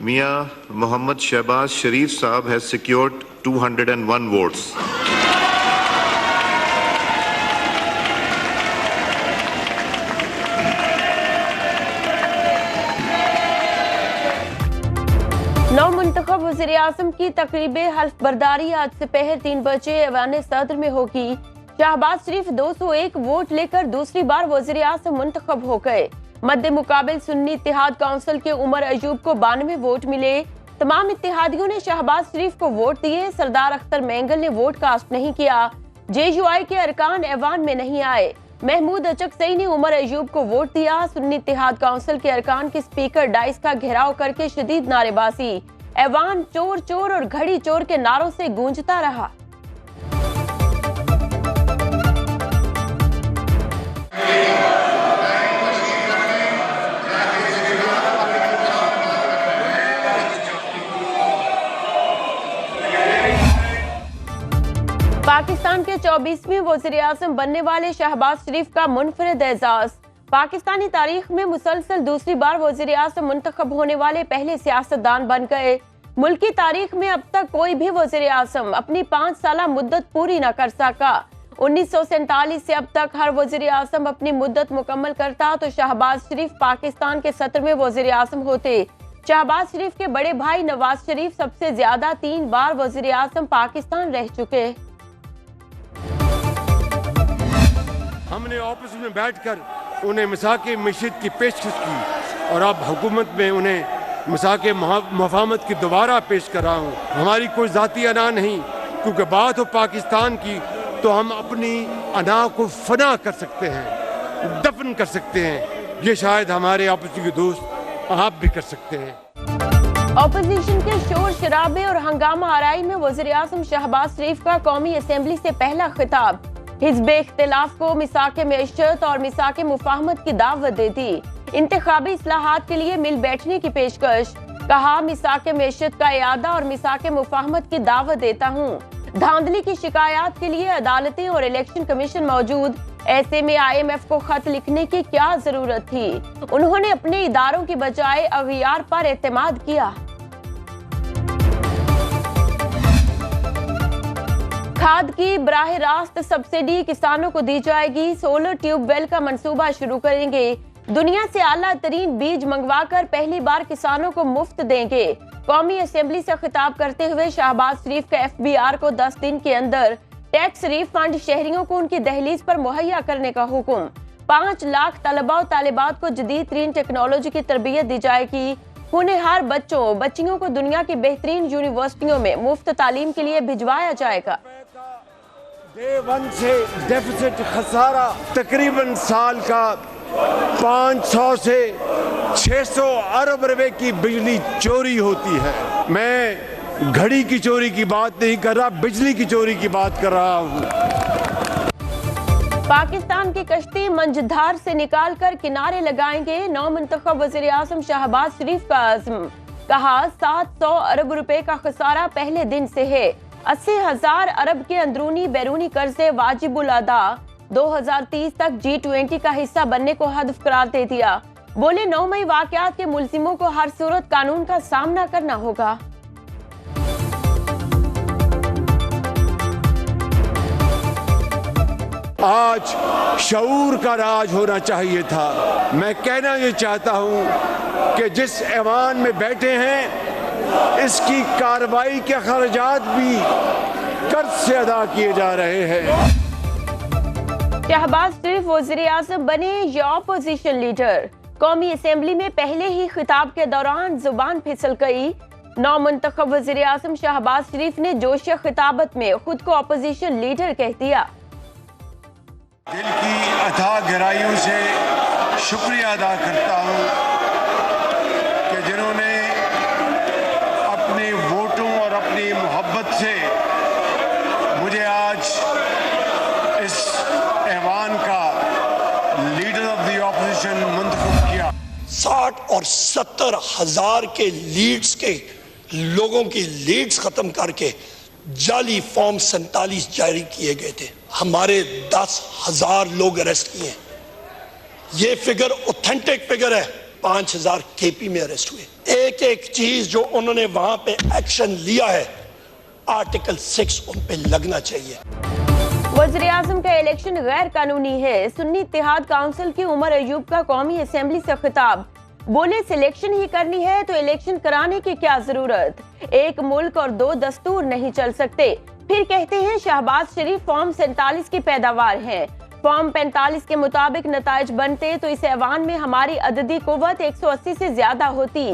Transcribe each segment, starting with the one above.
Mia Mohammad Shahbaz Sharif Saab has secured 201 votes. नौमुंतखब वज़ीर आज़म की तकरीब हल्फ बर्दारी आज दोपहर 3 बजे ऐवान सदर में होगी। शहबाज शरीफ 201 वोट लेकर दूसरी बार वज़ीर आज़म मुंतखब हो गए। मद्दे मुकाबिल सुन्नी इत्तेहाद काउंसिल के उमर अयूब को 92 वोट मिले। तमाम इत्तेहादियों ने शहबाज शरीफ को वोट दिए। सरदार अख्तर मैंगल ने वोट कास्ट नहीं किया। JUI के अरकान ऐवान में नहीं आए। महमूद अचकसई ने उमर अयूब को वोट दिया। सुन्नी इत्तेहाद काउंसिल के अरकान के स्पीकर डाइस का घेराव करके शदीद नारेबाजी। ऐवान चोर चोर और घड़ी चोर के नारों से गूंजता रहा। पाकिस्तान के 24वें वज़ीर आज़म बनने वाले शहबाज शरीफ का मुनफरिद एजाज। पाकिस्तानी तारीख में मुसलसल दूसरी बार वज़ीर आज़म मुंतखब होने वाले पहले सियासतदान बन गए। मुल्की तारीख में अब तक कोई भी वज़ीर आज़म अपनी 5 साला मुद्दत पूरी न कर सका। 1947 से अब तक हर वज़ीर आज़म अपनी मुद्दत मुकम्मल करता तो शहबाज शरीफ पाकिस्तान के 17वें वज़ीर आज़म होते। शहबाज शरीफ के बड़े भाई नवाज शरीफ सबसे ज्यादा 3 बार वज़ीर आज़म पाकिस्तान रह चुके। हमने ऑफिस में बैठकर उन्हें मिसाक़े मईशत की पेशकश की और अब हुकूमत में उन्हें मिसाक़े मफाहमत की दोबारा पेश कर रहा हूँ। हमारी कोई ज़ाती अना नहीं, क्योंकि बात हो पाकिस्तान की तो हम अपनी अना को फना कर सकते हैं, दफन कर सकते हैं। ये शायद हमारे आपसी के दोस्त आप भी कर सकते हैं। ऑपोजिशन के शोर शराबे और हंगामा आराई में वज़ीर आज़म शहबाज शरीफ का कौमी असेंबली से पहला खिताब। हिज़्ब इख्तिलाफ को मिसाक़े मईशत और मिसाक़े मुफाहमत की दावत दे दी। इंतखाबी इस्लाहात के लिए मिल बैठने की पेशकश। कहा मिसाक़े मईशत का इयादा और मिसाक़े मुफाहमत की दावत देता हूँ। धांधली की शिकायत के लिए अदालतें और इलेक्शन कमीशन मौजूद। ऐसे में IMF को खत लिखने की क्या जरूरत थी। उन्होंने अपने इदारों की बजाय अग़ियार पर एतमाद किया। खाद की बराह रास्त सब्सिडी किसानों को दी जाएगी। सोलर ट्यूबवेल का मंसूबा शुरू करेंगे। दुनिया से आला तरीन बीज मंगवाकर पहली बार किसानों को मुफ्त देंगे। कौमी असेंबली से खिताब करते हुए शहबाज शरीफ का FBR को 10 दिन के अंदर टैक्स रिफंड शहरियों को उनकी दहलीज पर मुहैया करने का हुक्म। 5 लाख तलबा और तालिबात को जदीद तरीन टेक्नोलॉजी की तरबियत दी जाएगी। होनहार बच्चियों को दुनिया की बेहतरीन यूनिवर्सिटियों में मुफ्त तालीम के लिए भिजवाया जाएगा। डे 1 से डेफिसिट खसारा तकरीबन साल का 500 से 600 अरब रुपए की बिजली चोरी होती है। मैं घड़ी की चोरी की बात नहीं कर रहा, बिजली की चोरी की बात कर रहा हूँ। पाकिस्तान की कश्ती मंझधार से निकालकर किनारे लगाएंगे। नौमुंतखब वज़ीर आज़म शहबाज शरीफ का आज़म। कहा 700 अरब रुपए का खसारा पहले दिन से है। 80,000 अरब के अंदरूनी बैरूनी कर्जे वाजिबुल अदा। 2030 तक G20 का हिस्सा बनने को हदफ करार दे दिया। बोले 9 मई वाक़यात के मुल्जिमों को हर सूरत कानून का सामना करना होगा। आज शऊर का राज होना चाहिए था। मैं कहना ये चाहता हूँ कि जिस ऐवान में बैठे हैं इसकी कार्रवाई के खर्चात भी कर्ज से अदा किए जा रहे हैं। शहबाज शरीफ वज़ीर आज़म बने या ऑपोजिशन लीडर। कौमी असेंबली में पहले ही खिताब के दौरान जुबान फिसल गई। नौमुंतखब वज़ीर आज़म शहबाज शरीफ ने जोश खिताबत में खुद को ऑपोजिशन लीडर कह दिया। दिल की अथाह गहराइयों से शुक्रिया अदा करता हूँ कि जिन्होंने अपने वोटों और अपनी मोहब्बत से मुझे आज इस ऐवान का लीडर ऑफ द ऑपोजिशन मुंतखब किया। 60 और 70 हजार के लीड्स के लोगों की लीड्स खत्म करके जाली फॉर्म 47 जारी किए गए थे। हमारे 10,000 लोग अरेस्ट किए। ये फिगर ऑथेंटिक फिगर है। 5000 KP में अरेस्ट हुए। एक एक चीज जो उन्होंने वहां पे एक्शन लिया है, आर्टिकल 6 उन पे लगना चाहिए। वज़ीर आज़म का इलेक्शन गैर कानूनी है। सुन्नी इत्तेहाद काउंसिल की उमर अयूब का कौमी असेंबली से खिताब, बोले सिलेक्शन ही करनी है तो इलेक्शन कराने की क्या जरूरत, एक मुल्क और दो दस्तूर नहीं चल सकते। फिर कहते हैं शहबाज शरीफ फॉर्म 47 की पैदावार है। फॉर्म 45 के मुताबिक नताइज बनते तो इस ऐवान में हमारी अददी कुव्वत 180 से ज्यादा होती।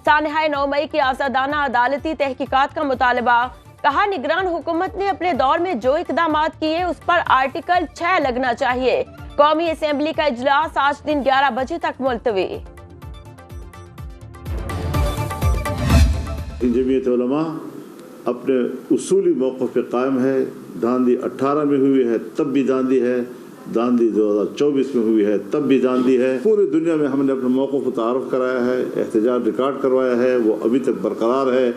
सानहाए 9 मई की आजादाना अदालती तहकीकात का मुतालबा, कहा निगरान हुकूमत ने अपने दौर में जो इकदामात किए उस पर आर्टिकल 6 लगना चाहिए। कौमी असेंबली का इजलास आज दिन 11 बजे तक मुलतवी। जमीयत उलमा अपने उसूली मौक़िफ़ पे कायम है। धांधली 18 में हुई है तब भी धांधली है, धांधली 2024 में हुई है तब भी धांधली है। पूरी दुनिया में हमने अपने मौक़िफ़ को तारुफ कराया है, एहतजाज रिकॉर्ड करवाया है, वो अभी तक बरकरार है।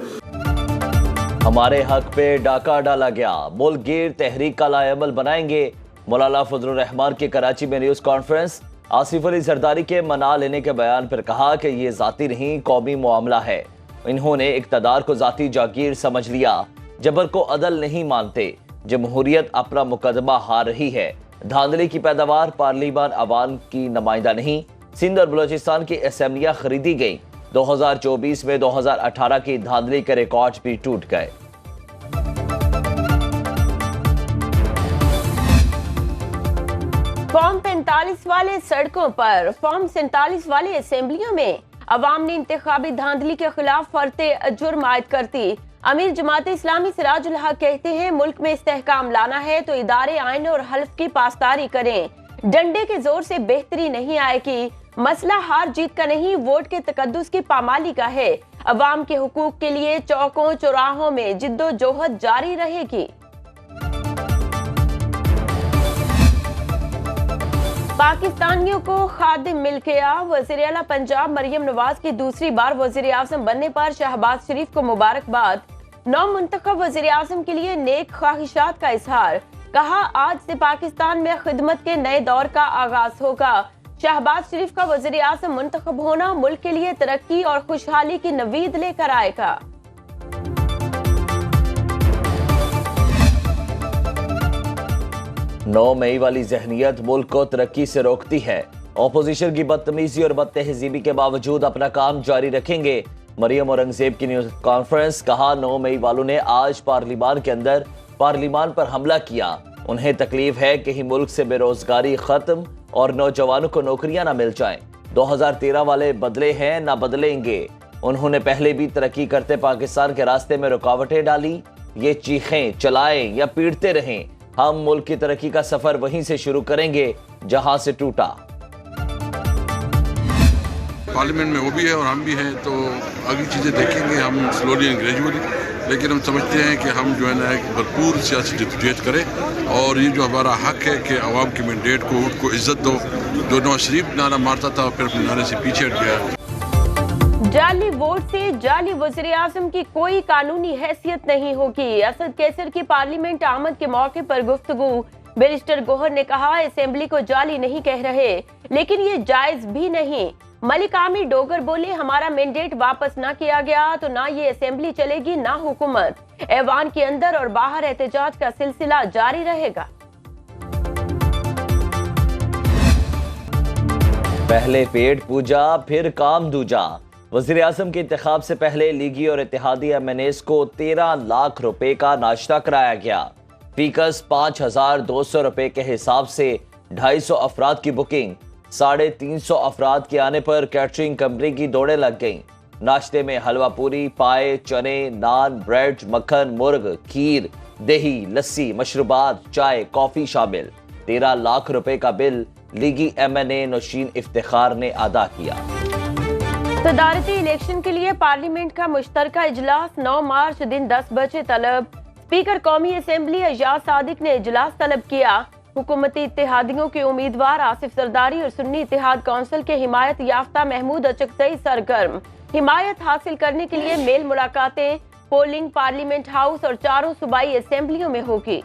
हमारे हक पे डाका डाला गया, मुल्क गिर तहरीक का लाएमल बनाएंगे। मौलाना फजलुर रहमान की कराची में न्यूज़ कॉन्फ्रेंस। आसिफ अली जरदारी के मना लेने के बयान पर कहा कि ये जाती नहीं कौमी मामला है। इन्होंने इक़्तिदार को जाती जागीर समझ लिया, जबर को अदल नहीं मानते। जमहूरियत अपना मुकदमा हार रही है। धांधली की पैदावार पार्लिमान अवाम की नुमाइंदा नहीं। सिंध और बलोचिस्तान की असेंबलियां खरीदी गई। 2024 में 2018 की धांधली के रिकॉर्ड भी टूट गए। फॉर्म 45 वाले सड़कों पर, फॉर्म 47 वाले असेंबलियों में अवाम ने इंतखाबी धांधली के खिलाफ फरते जुर्म आयद करती। अमीर जमात इस्लामी सिराजुल हक कहते हैं मुल्क में इस्तेहकाम लाना है तो इदारे आइन और हल्फ की पासदारी करें। डंडे के जोर से बेहतरी नहीं आएगी। मसला हार जीत का नहीं, वोट के तकद्दुस की पामाली का है। अवाम के हुकूक के लिए चौकों चौराहों में जिद्दोजहद जारी रहेगी। पाकिस्तानियों को खादिम मिल गया। वज़ीर आला पंजाब मरियम नवाज की दूसरी बार वज़ीर आज़म बनने पर शहबाज शरीफ को मुबारकबाद। नौ मुंतखब वज़ीर आज़म के लिए नेक ख्वाहिशात का इजहार, कहा आज से पाकिस्तान में खिदमत के नए दौर का आगाज होगा। शहबाज शरीफ का वज़ीर आज़म मुंतखब होना मुल्क के लिए तरक्की और खुशहाली की नवीद लेकर आएगा। नौ मई वाली जहनियत मुल्क को तरक्की से रोकती है। अपोजिशन की बदतमीजी और बदतहजीबी के बावजूद अपना काम जारी रखेंगे। मरियम औरंगजेब की न्यूज़ कॉन्फ्रेंस, कहा 9 मई वालों ने आज पार्लिमान के अंदर पार्लिमान पर हमला किया। उन्हें तकलीफ है कि ही मुल्क से बेरोजगारी खत्म और नौजवानों को नौकरियां ना मिल जाएं। 2013 वाले बदले हैं ना बदलेंगे। उन्होंने पहले भी तरक्की करते पाकिस्तान के रास्ते में रुकावटें डाली। ये चीखें चलाएं या पीटते रहें, हम मुल्क की तरक्की का सफर वहीं से शुरू करेंगे जहां से टूटा। पार्लियामेंट में वो भी है और हम भी हैं, तो आगे चीज़ें देखेंगे हम स्लोली एंड ग्रेजुअली। लेकिन हम समझते हैं कि हम जो है ना भरपूर सियासी जद्दोजहद करें और ये जो हमारा हक है कि अवाम के मैंडेट को उनको इज्जत दो। जो नवाज शरीफ नारा मारता था फिर अपने नारे से पीछे हट गया। जाली वोट से जाली वज़ीर आज़म की कोई कानूनी हैसियत नहीं होगी। असद कैसर की पार्लियामेंट आमद के मौके पर गुफ्तगू, बैरिस्टर गोहर ने कहा असेंबली को जाली नहीं कह रहे लेकिन ये जायज भी नहीं। मलिक आमिर डोगर बोले हमारा मैंडेट वापस ना किया गया तो ना ये असेंबली चलेगी ना हुकूमत। ऐवान के अंदर और बाहर एहतजाज का सिलसिला जारी रहेगा। पहले पेट पूजा फिर काम दूजा। वज़ीर आज़म के इंतखाब से पहले लीगी और इत्तेहादी MNAs को 13 लाख रुपए का नाश्ता कराया गया। फीकस 5,200 रुपए के हिसाब से 250 अफराद की बुकिंग। 350 अफराद के आने पर कैटरिंग कंपनी की दौड़ें लग गईं। नाश्ते में हलवा पूरी, पाए, चने, नान, ब्रेड, मक्खन, मुर्ग, खीर, दही, लस्सी, मशरूबात, चाय, कॉफी शामिल। 13 लाख रुपए का बिल लीगी MNA नौशीन इफ्तिखार ने अदा किया। सदारती इलेक्शन के लिए पार्लियामेंट का मुश्तरका इजलास 9 मार्च दिन 10 बजे तलब। स्पीकर कौमी असेंबली एजाज सादिक ने इजलास तलब किया। हुकूमती इत्तेहादियों के उम्मीदवार आसिफ जरदारी और सुन्नी इत्तेहाद काउंसिल के हिमायत याफ्ता महमूद अचकजई सरगर्म। हिमायत हासिल करने के लिए मेल मुलाकातें, पोलिंग पार्लियामेंट हाउस और चारों सूबाई असेंबलियों में होगी।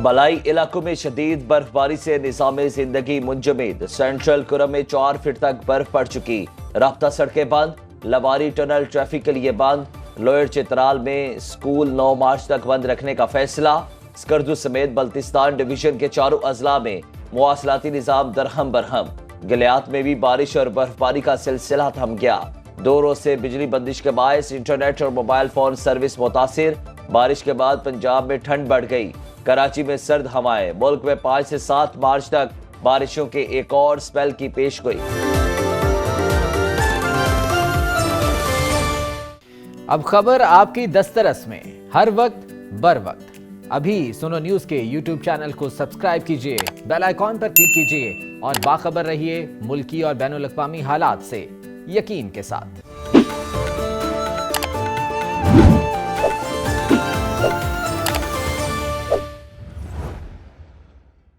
बलाई इलाकों में शदीद बर्फबारी से निज़ाम जिंदगी मुंजमद। सेंट्रल कुरम में 4 फीट तक बर्फ पड़ चुकी। राब्ता सड़कें बंद। लवारी टनल ट्रैफिक के लिए बंद। लोअर चित्राल में स्कूल 9 मार्च तक बंद रखने का फैसला। स्कर्दू समेत बल्तिस्तान डिवीजन के चारों अजला में मुवासलाती निज़ाम दरहम बरहम। गलियात में भी बारिश और बर्फबारी का सिलसिला थम गया। 2 रोज से बिजली बंदिश के बायस इंटरनेट और मोबाइल फोन सर्विस मुतासिर। बारिश के बाद पंजाब में ठंड बढ़ गई। कराची में सर्द हवाएं। मुल्क में 5 से 7 मार्च तक बारिशों के एक और स्पेल की पेशगोई। अब खबर आपकी दस्तरस में, हर वक्त बर वक्त। अभी सुनो न्यूज के यूट्यूब चैनल को सब्सक्राइब कीजिए, बेल आइकॉन पर क्लिक कीजिए और बाखबर रहिए मुल्की और बैनुल अक़वामी हालात से यकीन के साथ।